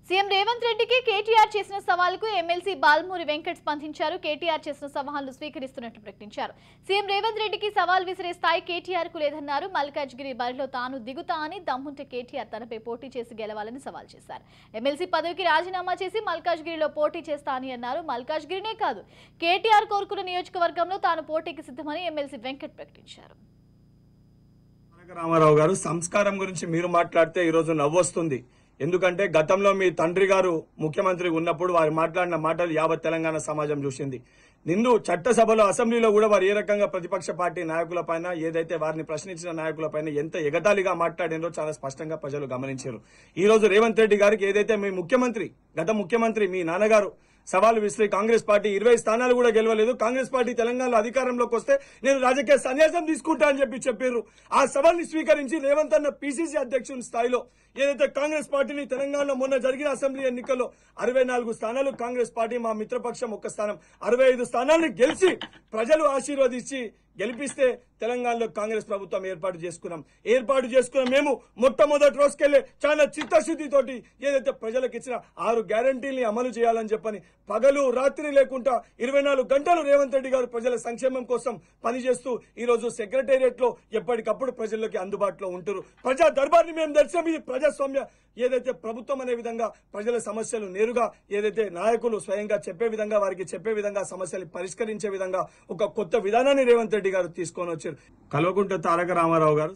CM Revanth రెడ్డికి కేటీఆర్ చేసిన సవాలుకు MLC Balmuri Venkat స్పందించారు. కేటీఆర్ చేసిన సవాళ్లను స్వీకరిస్తున్నట్లు ప్రకటించారు. సీఎం రేవంత్ రెడ్డికి సవాల్ విసిరే స్థాయి కేటీఆర్ కు లేదన్నారు. మల్కాజ్గిరి బరిలో తాను దిగుతా అని దమ్ముంటే కేటీఆర్ తనపై పోటీ చేసి గెలవాలని సవాల్ చేశారు. ఎమ్మెల్సీ పదవికి రాజీనామా చేసి మల్కాజ్గిరిలో పోటీ చేస్తా అని అన్నారు. మల్కాజ్గిరినే కాదు, కేటీఆర్ కోరుకున్న నియోజకవర్గంలో తాను పోటీకి సిద్ధమని ఎమ్మెల్సీ వెంకట్ ప్రకటించారు. రామారావు గారు, సంస్కారం గురించి మీరు మాట్లాడితే ఈరోజు నవ్వొస్తుంది. ఎందుకంటే గతంలో మీ తండ్రి గారు ముఖ్యమంత్రి ఉన్నప్పుడు వారు మాట్లాడిన మాటలు యావత్ తెలంగాణ సమాజం చూసింది. నిండు చట్టసభలో అసెంబ్లీలో కూడా వారు ఏ రకంగా ప్రతిపక్ష పార్టీ నాయకులపైన, ఏదైతే వారిని ప్రశ్నించిన నాయకులపైన ఎంత ఎగతాళిగా మాట్లాడినో చాలా స్పష్టంగా ప్రజలు గమనించారు. ఈ రోజు రేవంత్ రెడ్డి గారికి ఏదైతే మీ ముఖ్యమంత్రి, గత ముఖ్యమంత్రి మీ నాన్నగారు సవాలు విసిరి కాంగ్రెస్ పార్టీ 20 స్థానాలు కూడా గెలవలేదు, కాంగ్రెస్ పార్టీ తెలంగాణలో అధికారంలోకి వస్తే నేను రాజకీయ సన్యాసం తీసుకుంటా అని చెప్పారు. ఆ సవాల్ని స్వీకరించి రేవంత్ అన్న పిసిసి అధ్యక్షుని స్థాయిలో ఏదైతే కాంగ్రెస్ పార్టీని తెలంగాణలో మొన్న జరిగిన అసెంబ్లీ ఎన్నికల్లో 64 స్థానాలు కాంగ్రెస్ పార్టీ, మా మిత్రపక్షం 1 స్థానం, 65 స్థానాలను గెలిచి ప్రజలు ఆశీర్వదించి గెలిపిస్తే తెలంగాణలో కాంగ్రెస్ ప్రభుత్వం ఏర్పాటు చేసుకున్నాం. మేము మొట్టమొదటి రోజుకెళ్లే చాలా చిత్తశుద్ధితోటి ఏదైతే ప్రజలకు ఇచ్చిన 6 గ్యారంటీల్ని అమలు చేయాలని చెప్పని పగలు రాత్రి లేకుండా 24 గంటలు రేవంత్ రెడ్డి గారు ప్రజల సంక్షేమం కోసం పనిచేస్తూ ఈ రోజు సెక్రటేరియట్ లో ఎప్పటికప్పుడు ప్రజల్లోకి అందుబాటులో ఉంటారు. ప్రజా దర్బార్ని మేము దర్శనం, ఇది ప్రజాస్వామ్య ఏదైతే ప్రభుత్వం అనే విధంగా ప్రజల సమస్యలు నేరుగా ఏదైతే నాయకులు స్వయంగా చెప్పే విధంగా, వారికి చెప్పే విధంగా, సమస్యలు పరిష్కరించే విధంగా ఒక కొత్త విధానాన్ని రేవంత్ రెడ్డి గారు తీసుకొని వచ్చారు. కల్వకుంట్ల తారక రామారావు గారు